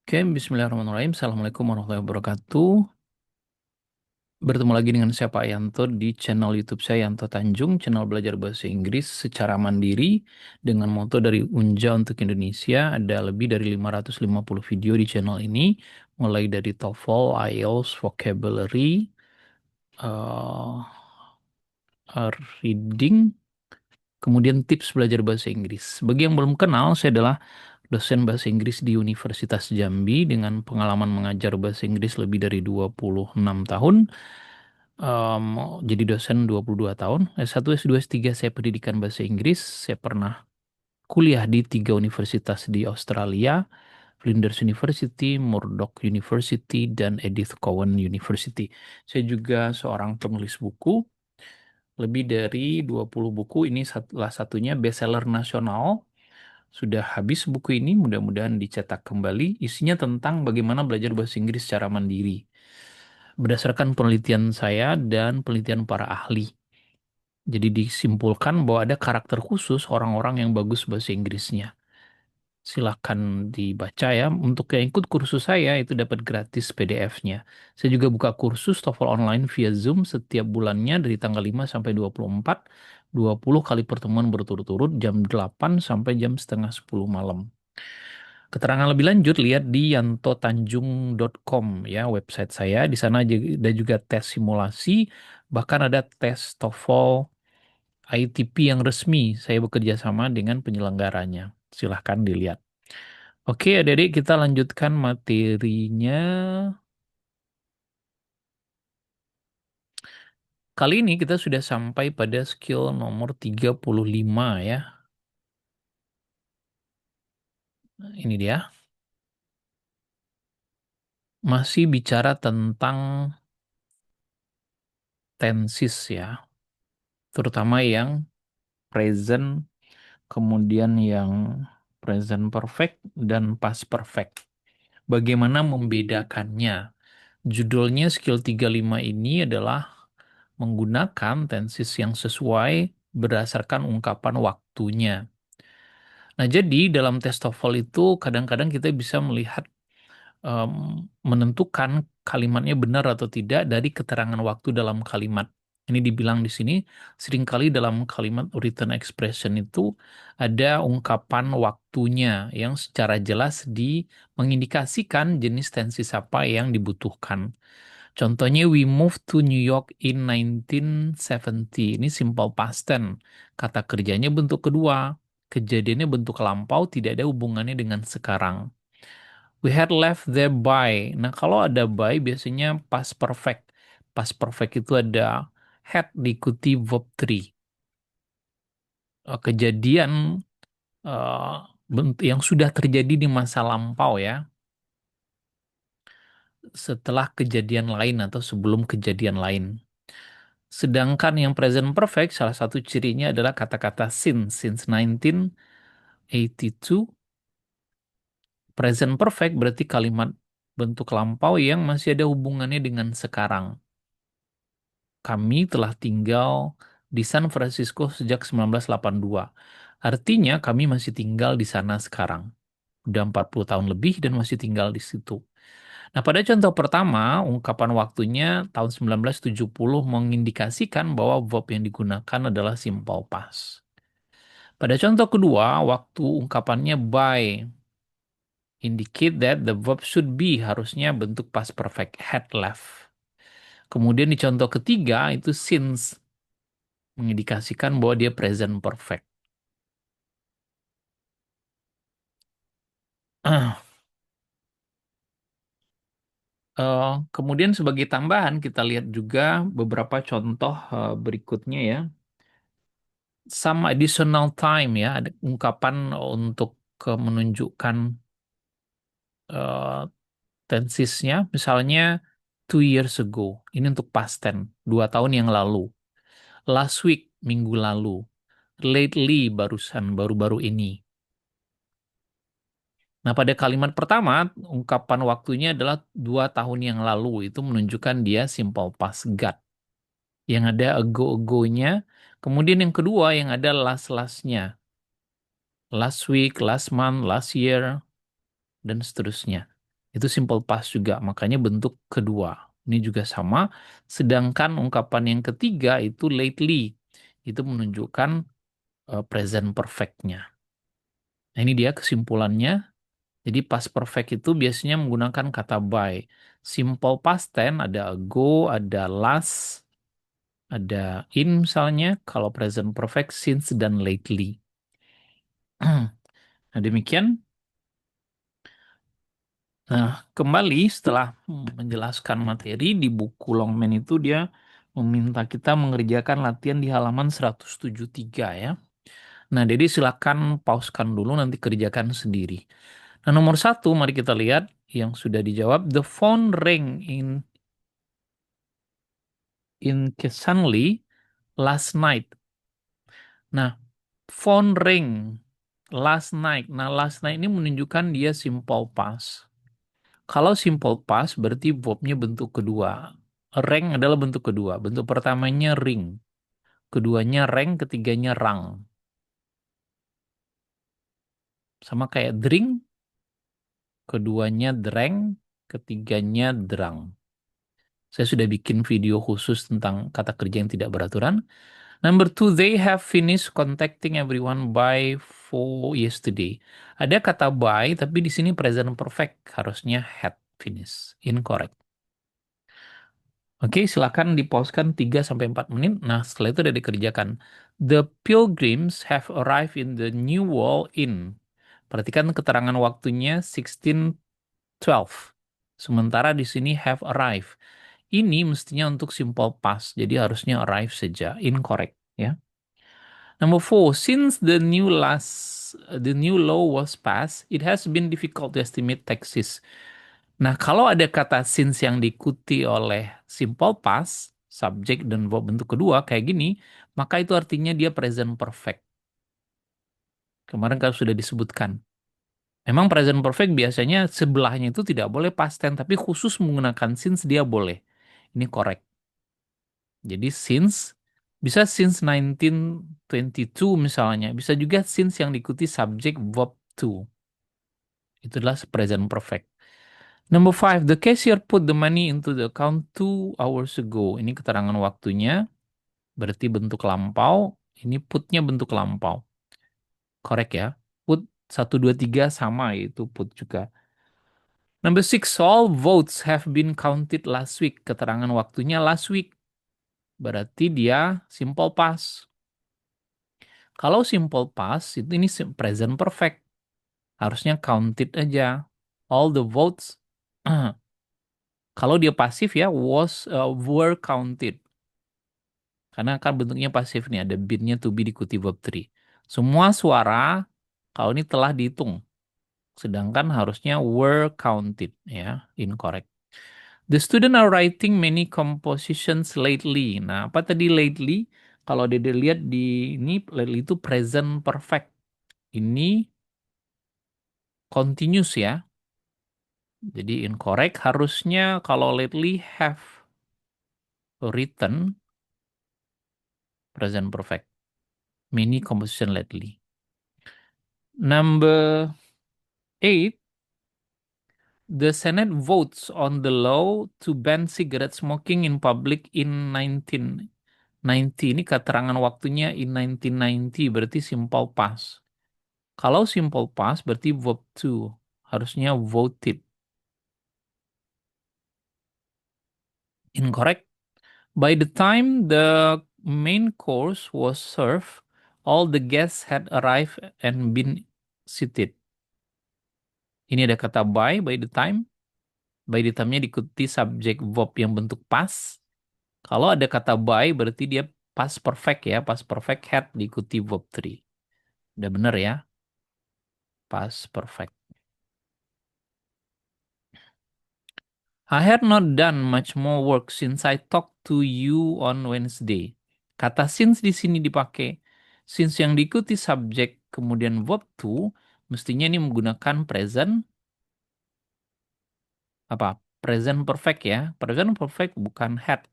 Oke, bismillahirrahmanirrahim. Assalamualaikum warahmatullahi wabarakatuh. Bertemu lagi dengan saya Pak Yanto di channel YouTube saya Yanto Tanjung, channel belajar bahasa Inggris secara mandiri dengan moto dari Unja untuk Indonesia. Ada lebih dari 550 video di channel ini, mulai dari TOEFL, IELTS, vocabulary, uh, reading, kemudian tips belajar bahasa Inggris. Bagi yang belum kenal, saya adalah dosen bahasa Inggris di Universitas Jambi dengan pengalaman mengajar bahasa Inggris lebih dari 26 tahun. Em, jadi dosen 22 tahun. S1, S2, S3 saya pendidikan bahasa Inggris. Saya pernah kuliah di 3 universitas di Australia, Flinders University, Murdoch University, dan Edith Cowan University. Saya juga seorang penulis buku. Lebih dari 20 buku, ini salah satunya bestseller nasional. Sudah habis buku ini, mudah-mudahan dicetak kembali. Isinya tentang bagaimana belajar bahasa Inggris secara mandiri. Berdasarkan penelitian saya dan penelitian para ahli. Jadi disimpulkan bahwa ada karakter khusus orang-orang yang bagus bahasa Inggrisnya. Silakan dibaca ya. Untuk yang ikut kursus saya itu dapat gratis PDF-nya. Saya juga buka kursus TOEFL online via Zoom setiap bulannya dari tanggal 5 sampai 24, 20 kali pertemuan berturut-turut jam 8 sampai jam setengah 10 malam. Keterangan lebih lanjut lihat di yantotanjung.com ya website saya. Di sana ada juga tes simulasi, bahkan ada tes TOEFL ITP yang resmi. Saya bekerja sama dengan penyelenggaranya. Silahkan dilihat. Oke, adik-adik kita lanjutkan materinya. Kali ini kita sudah sampai pada skill nomor 35 ya. Ini dia. Masih bicara tentang tenses ya. Terutama yang present, kemudian yang present perfect dan past perfect. Bagaimana membedakannya? Judulnya skill 35 ini adalah menggunakan tenses yang sesuai berdasarkan ungkapan waktunya. Nah, jadi dalam tes TOEFL itu kadang-kadang kita bisa melihat menentukan kalimatnya benar atau tidak dari keterangan waktu dalam kalimat. Ini dibilang di sini, seringkali dalam kalimat written expression itu ada ungkapan waktunya yang secara jelas mengindikasikan jenis tenses apa yang dibutuhkan. Contohnya, we moved to New York in 1970. Ini simple past tense. Kata kerjanya bentuk kedua. Kejadiannya bentuk lampau, tidak ada hubungannya dengan sekarang. We had left there by. Nah, kalau ada by biasanya past perfect. Past perfect itu ada had diikuti verb 3. Kejadian eh, yang sudah terjadi di masa lampau ya, setelah kejadian lain atau sebelum kejadian lain. Sedangkan yang present perfect, salah satu cirinya adalah kata-kata since 1982. Present perfect berarti kalimat bentuk lampau yang masih ada hubungannya dengan sekarang. Kami telah tinggal di San Francisco sejak 1982. Artinya kami masih tinggal di sana sekarang. Udah 40 tahun lebih dan masih tinggal di situ. Nah, pada contoh pertama, ungkapan waktunya tahun 1970 mengindikasikan bahwa verb yang digunakan adalah simple past. Pada contoh kedua, waktu ungkapannya by indicate that the verb should be harusnya bentuk past perfect had left. Kemudian di contoh ketiga itu since mengindikasikan bahwa dia present perfect. Kemudian sebagai tambahan kita lihat juga beberapa contoh berikutnya ya. Some additional time ya, ada ungkapan untuk menunjukkan eh, tensesnya, misalnya 2 years ago, ini untuk past tense, 2 tahun yang lalu. Last week, minggu lalu. Lately, barusan, baru-baru ini. Nah, pada kalimat pertama, ungkapan waktunya adalah 2 tahun yang lalu. Itu menunjukkan dia simple past got. Yang ada ago-agonya. Kemudian yang kedua yang ada last-lastnya. Last week, last month, last year, dan seterusnya. Itu simple past juga, makanya bentuk kedua. Ini juga sama. Sedangkan ungkapan yang ketiga itu lately. Itu menunjukkan present perfect-nya. Nah, ini dia kesimpulannya. Jadi past perfect itu biasanya menggunakan kata by. Simple past tense ada go, ada last, ada in misalnya. Kalau present perfect, since, dan lately. Nah, demikian. Nah, kembali setelah menjelaskan materi di buku Longman itu dia meminta kita mengerjakan latihan di halaman 173 ya. Nah, jadi silakan pauskan dulu nanti kerjakan sendiri. Nah, nomor satu mari kita lihat yang sudah dijawab. The phone rang incessantly last night. Nah, phone ring last night. Nah, last night ini menunjukkan dia simple past. Kalau simple past berarti verbnya bentuk kedua. Rang adalah bentuk kedua. Bentuk pertamanya ring. Keduanya rang, ketiganya rang. Sama kayak drink, keduanya drang, ketiganya drang. Saya sudah bikin video khusus tentang kata kerja yang tidak beraturan. Number two, they have finished contacting everyone by 4 yesterday. Ada kata by, tapi di sini present perfect. Harusnya had finished. Incorrect. Oke, silakan dipauskan 3 sampai 4 menit. Nah, setelah itu udah dikerjakan. The pilgrims have arrived in the New World Inn. Perhatikan keterangan waktunya 16:12. Sementara di sini have arrived. Ini mestinya untuk simple past, jadi harusnya arrive saja. Incorrect, ya. Number four, since the new law was passed, it has been difficult to estimate taxes. Nah, kalau ada kata since yang diikuti oleh simple past, subject dan verb bentuk kedua kayak gini, maka itu artinya dia present perfect. Kemarin kalau sudah disebutkan. Memang present perfect biasanya sebelahnya itu tidak boleh past tense, tapi khusus menggunakan since dia boleh. Ini correct. Jadi since bisa since 1922 misalnya, bisa juga since yang diikuti subject verb to. Itu adalah present perfect. Number five, the cashier put the money into the account 2 hours ago. Ini keterangan waktunya, berarti bentuk lampau. Ini putnya bentuk lampau. Correct ya. Put 1, 2, 3 sama, itu put juga. Number six, all votes have been counted last week. Keterangan waktunya last week. Berarti dia simple past. Kalau simple past, itu ini present perfect. Harusnya counted aja. All the votes. Kalau dia pasif ya, were counted. Karena kan bentuknya pasif nih, ada been-nya to be diikuti verb 3. Semua suara kalau ini telah dihitung. Sedangkan harusnya were counted ya, incorrect. The student are writing many compositions lately. Nah, apa tadi lately? Kalau dia dilihat di ini lately itu present perfect. Ini continuous ya. Jadi incorrect harusnya kalau lately have written present perfect. Many composition lately. Number 8, the Senate votes on the law to ban cigarette smoking in public in 1990. Ini keterangan waktunya in 1990, berarti simple past. Kalau simple past berarti verb to, harusnya voted. Incorrect. By the time the main course was served, all the guests had arrived and been seated. Ini ada kata by the time. By the time-nya diikuti subjek verb yang bentuk past. Kalau ada kata by berarti dia past perfect ya. Past perfect had diikuti verb 3. Udah bener ya. Past perfect. I had not done much more work since I talked to you on Wednesday. Kata since di sini dipakai. Since yang diikuti subjek kemudian verb to, mestinya ini menggunakan present apa? Present perfect ya. Present perfect bukan had,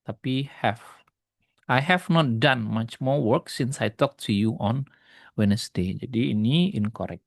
tapi have. I have not done much more work since I talked to you on Wednesday. Jadi ini incorrect.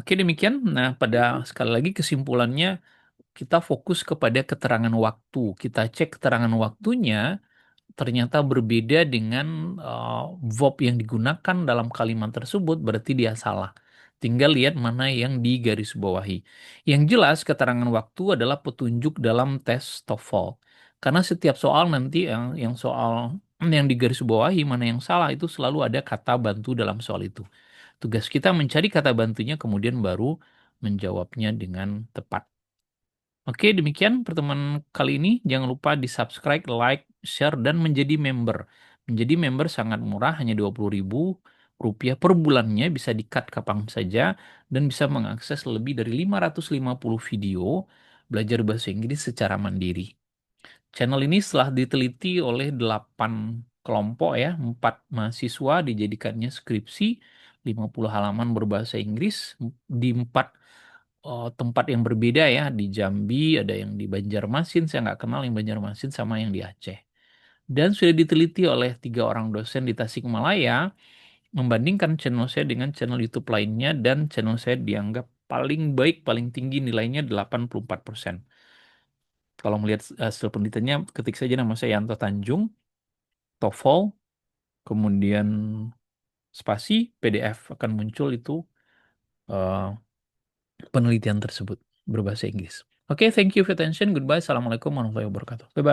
Oke, demikian. Nah, pada sekali lagi kesimpulannya, kita fokus kepada keterangan waktu. Kita cek keterangan waktunya ternyata berbeda dengan verb yang digunakan dalam kalimat tersebut, berarti dia salah. Tinggal lihat mana yang digarisbawahi. Yang jelas, keterangan waktu adalah petunjuk dalam tes TOEFL. Karena setiap soal nanti yang soal yang digarisbawahi mana yang salah itu selalu ada kata bantu dalam soal itu. Tugas kita mencari kata bantunya kemudian baru menjawabnya dengan tepat. Oke, demikian pertemuan kali ini. Jangan lupa di-subscribe, like, share, dan menjadi member. Menjadi member sangat murah, hanya 20.000 rupiah per bulannya, bisa di-cut kapan saja, dan bisa mengakses lebih dari 550 video belajar bahasa Inggris secara mandiri. Channel ini setelah diteliti oleh 8 kelompok ya, 4 mahasiswa dijadikannya skripsi, 50 halaman berbahasa Inggris di 4 tempat yang berbeda ya, di Jambi, ada yang di Banjarmasin, saya nggak kenal yang Banjarmasin sama yang di Aceh. Dan sudah diteliti oleh 3 orang dosen di Tasikmalaya, membandingkan channel saya dengan channel YouTube lainnya, dan channel saya dianggap paling baik, paling tinggi nilainya 84%. Kalau melihat hasil penelitiannya, ketik saja nama saya Yanto Tanjung, TOEFL, kemudian spasi, PDF akan muncul itu eh, penelitian tersebut berbahasa Inggris. Oke, thank you for attention. Goodbye. Assalamualaikum warahmatullahi wabarakatuh. Bye-bye.